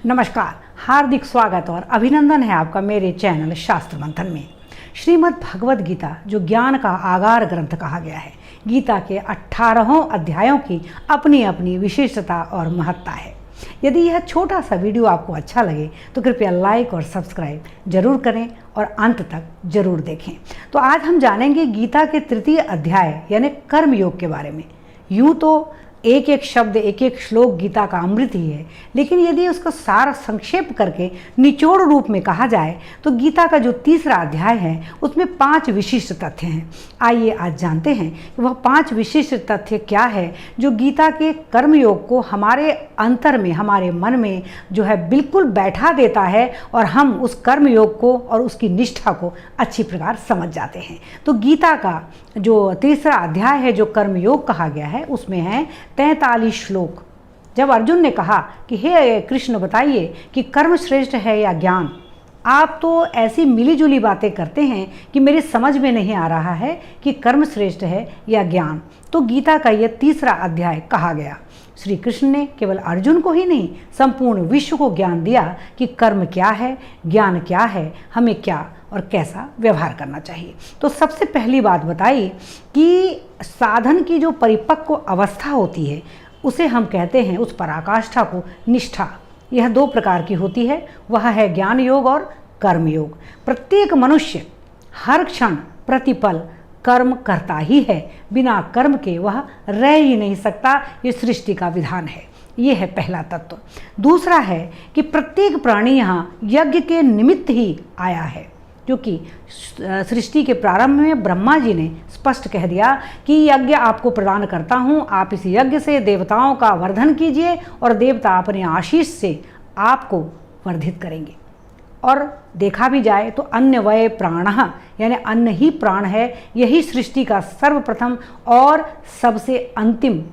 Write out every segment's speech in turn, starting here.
नमस्कार, हार्दिक स्वागत और अभिनंदन है आपका मेरे चैनल शास्त्र मंथन में। श्रीमद् भगवद गीता जो ज्ञान का आगार ग्रंथ कहा गया है, गीता के 18 अध्यायों की अपनी अपनी विशिष्टता और महत्ता है। यदि यह छोटा सा वीडियो आपको अच्छा लगे तो कृपया लाइक और सब्सक्राइब जरूर करें और अंत तक जरूर देखें। तो आज हम जानेंगे गीता के तृतीय अध्याय यानी कर्म योग के बारे में। यूँ तो एक एक शब्द एक एक श्लोक गीता का अमृत ही है, लेकिन यदि उसका सार संक्षेप करके निचोड़ रूप में कहा जाए तो गीता का जो तीसरा अध्याय है उसमें 5 विशिष्ट तथ्य हैं। आइए आज जानते हैं कि वह 5 विशिष्ट तथ्य क्या है जो गीता के कर्मयोग को हमारे अंतर में, हमारे मन में जो है बिल्कुल बैठा देता है और हम उस कर्मयोग को और उसकी निष्ठा को अच्छी प्रकार समझ जाते हैं। तो गीता का जो तीसरा अध्याय है जो कर्मयोग कहा गया है उसमें है 43 श्लोक। जब अर्जुन ने कहा कि हे कृष्ण बताइए कि कर्म श्रेष्ठ है या ज्ञान, आप तो ऐसी मिलीजुली बातें करते हैं कि मेरी समझ में नहीं आ रहा है कि कर्म श्रेष्ठ है या ज्ञान। तो गीता का यह तीसरा अध्याय कहा गया। श्री कृष्ण ने केवल अर्जुन को ही नहीं संपूर्ण विश्व को ज्ञान दिया कि कर्म क्या है, ज्ञान क्या है, हमें क्या और कैसा व्यवहार करना चाहिए। तो सबसे पहली बात बताई कि साधन की जो परिपक्व अवस्था होती है उसे हम कहते हैं, उस पराकाष्ठा को निष्ठा। यह 2 प्रकार की होती है, वह है ज्ञान योग और कर्म योग। प्रत्येक मनुष्य हर क्षण प्रतिपल कर्म करता ही है, बिना कर्म के वह रह ही नहीं सकता। ये सृष्टि का विधान है। ये है पहला तत्व। दूसरा है कि प्रत्येक प्राणी यहाँ यज्ञ के निमित्त ही आया है, क्योंकि सृष्टि के प्रारंभ में ब्रह्मा जी ने स्पष्ट कह दिया कि यज्ञ आपको प्रदान करता हूँ, आप इस यज्ञ से देवताओं का वर्धन कीजिए और देवता अपने आशीष से आपको वर्धित करेंगे। और देखा भी जाए तो अन्न वय प्राणः यानी अन्न ही प्राण है। यही सृष्टि का सर्वप्रथम और सबसे अंतिम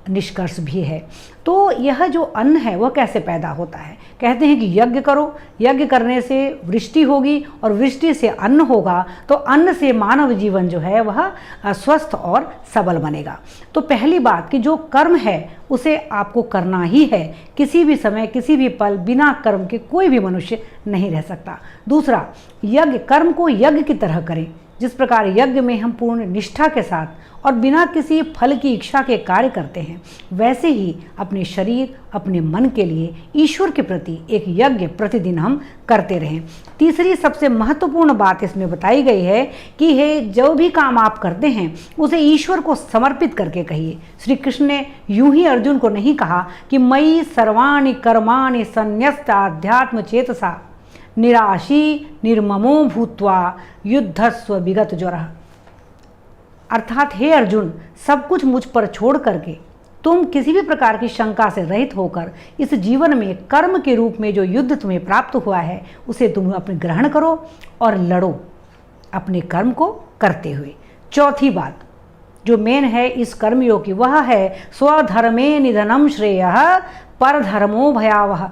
निष्कर्ष भी है। तो यह जो अन्न है वह कैसे पैदा होता है? कहते हैं कि यज्ञ करो, यज्ञ करने से वृष्टि होगी और वृष्टि से अन्न होगा, तो अन्न से मानव जीवन जो है वह स्वस्थ और सबल बनेगा। तो पहली बात कि जो कर्म है उसे आपको करना ही है। किसी भी समय किसी भी पल बिना कर्म के कोई भी मनुष्य नहीं रह सकता। दूसरा, यज्ञ कर्म को यज्ञ की तरह करें। जिस प्रकार यज्ञ में हम पूर्ण निष्ठा के साथ और बिना किसी फल की इच्छा के कार्य करते हैं, वैसे ही अपने शरीर, अपने मन के लिए ईश्वर के प्रति एक यज्ञ प्रतिदिन हम करते रहें। तीसरी सबसे महत्वपूर्ण बात इसमें बताई गई है कि हे जो भी काम आप करते हैं उसे ईश्वर को समर्पित करके कहिए। श्री कृष्ण ने यूं ही अर्जुन को नहीं कहा कि मयि सर्वाणि कर्माणि संन्यस्त आध्यात्म चेतसा निराशी निर्ममो भूत्वा युद्धस्व विगत ज्वरः। अर्थात हे अर्जुन, सब कुछ मुझ पर छोड़ करके तुम किसी भी प्रकार की शंका से रहित होकर इस जीवन में कर्म के रूप में जो युद्ध तुम्हें प्राप्त हुआ है उसे तुम अपने ग्रहण करो और लड़ो अपने कर्म को करते हुए। चौथी बात जो मेन है इस कर्मयोग की वह है स्वधर्मे निधनम श्रेयः परधर्मो भयावह।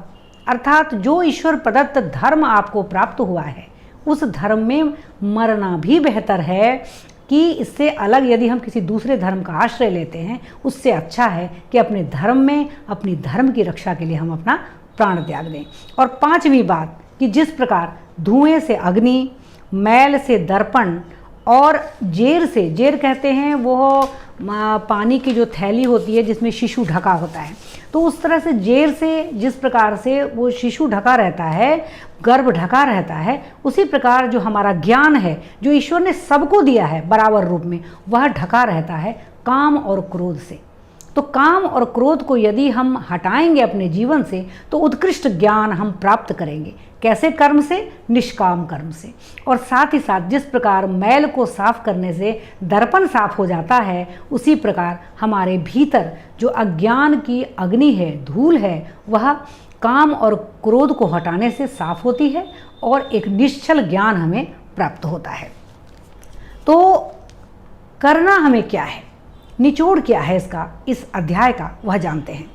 अर्थात जो ईश्वर प्रदत्त धर्म आपको प्राप्त हुआ है उस धर्म में मरना भी बेहतर है कि इससे अलग यदि हम किसी दूसरे धर्म का आश्रय लेते हैं, उससे अच्छा है कि अपने धर्म में अपनी धर्म की रक्षा के लिए हम अपना प्राण त्याग दें। और 5वीं बात कि जिस प्रकार धुएं से अग्नि, मैल से दर्पण और जेर से, जेर कहते हैं वो पानी की जो थैली होती है जिसमें शिशु ढका होता है, तो उस तरह से जेर से जिस प्रकार से वो शिशु ढका रहता है, गर्भ ढका रहता है, उसी प्रकार जो हमारा ज्ञान है जो ईश्वर ने सबको दिया है बराबर रूप में, वह ढका रहता है काम और क्रोध से। तो काम और क्रोध को यदि हम हटाएंगे अपने जीवन से तो उत्कृष्ट ज्ञान हम प्राप्त करेंगे। कैसे? कर्म से, निष्काम कर्म से। और साथ ही साथ जिस प्रकार मैल को साफ करने से दर्पण साफ हो जाता है, उसी प्रकार हमारे भीतर जो अज्ञान की अग्नि है, धूल है, वह काम और क्रोध को हटाने से साफ होती है और एक निश्चल ज्ञान हमें प्राप्त होता है। तो करना हमें क्या है, निचोड़ क्या है इसका, इस अध्याय का, वह जानते हैं।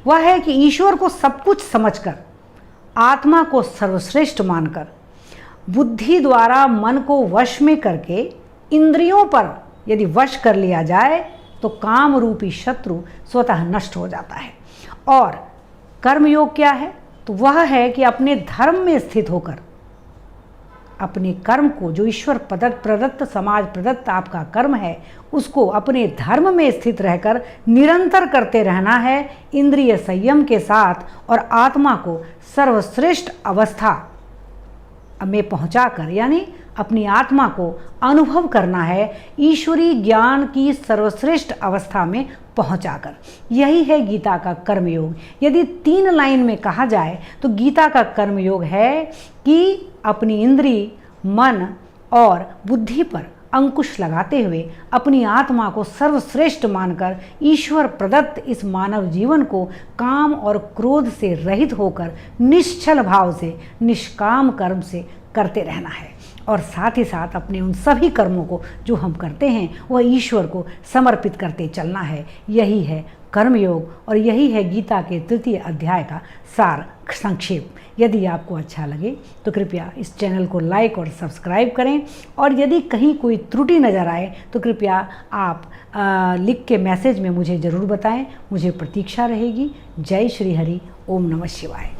वह है कि ईश्वर को सब कुछ समझकर, आत्मा को सर्वश्रेष्ठ मानकर, बुद्धि द्वारा मन को वश में करके इंद्रियों पर यदि वश कर लिया जाए तो काम रूपी शत्रु स्वतः नष्ट हो जाता है। और कर्मयोग क्या है? तो वह है कि अपने धर्म में स्थित होकर अपने कर्म को, जो ईश्वर प्रदत्त समाज प्रदत्त आपका कर्म है, उसको अपने धर्म में स्थित रहकर निरंतर करते रहना है, इंद्रिय संयम के साथ, और आत्मा को सर्वश्रेष्ठ अवस्था में पहुंचाकर, यानी अपनी आत्मा को अनुभव करना है ईश्वरीय ज्ञान की सर्वश्रेष्ठ अवस्था में पहुंचाकर। यही है गीता का कर्मयोग। यदि 3 लाइन में कहा जाए तो गीता का कर्मयोग है कि अपनी इंद्रिय, मन और बुद्धि पर अंकुश लगाते हुए अपनी आत्मा को सर्वश्रेष्ठ मानकर ईश्वर प्रदत्त इस मानव जीवन को काम और क्रोध से रहित होकर निश्चल भाव से, निष्काम कर्म से करते रहना है, और साथ ही साथ अपने उन सभी कर्मों को जो हम करते हैं वह ईश्वर को समर्पित करते चलना है। यही है कर्मयोग, और यही है गीता के 3 अध्याय का सार संक्षेप। यदि आपको अच्छा लगे तो कृपया इस चैनल को लाइक और सब्सक्राइब करें, और यदि कहीं कोई त्रुटि नज़र आए तो कृपया आप लिख के मैसेज में मुझे ज़रूर बताएं। मुझे प्रतीक्षा रहेगी। जय श्री हरि। ओम नमः शिवाय।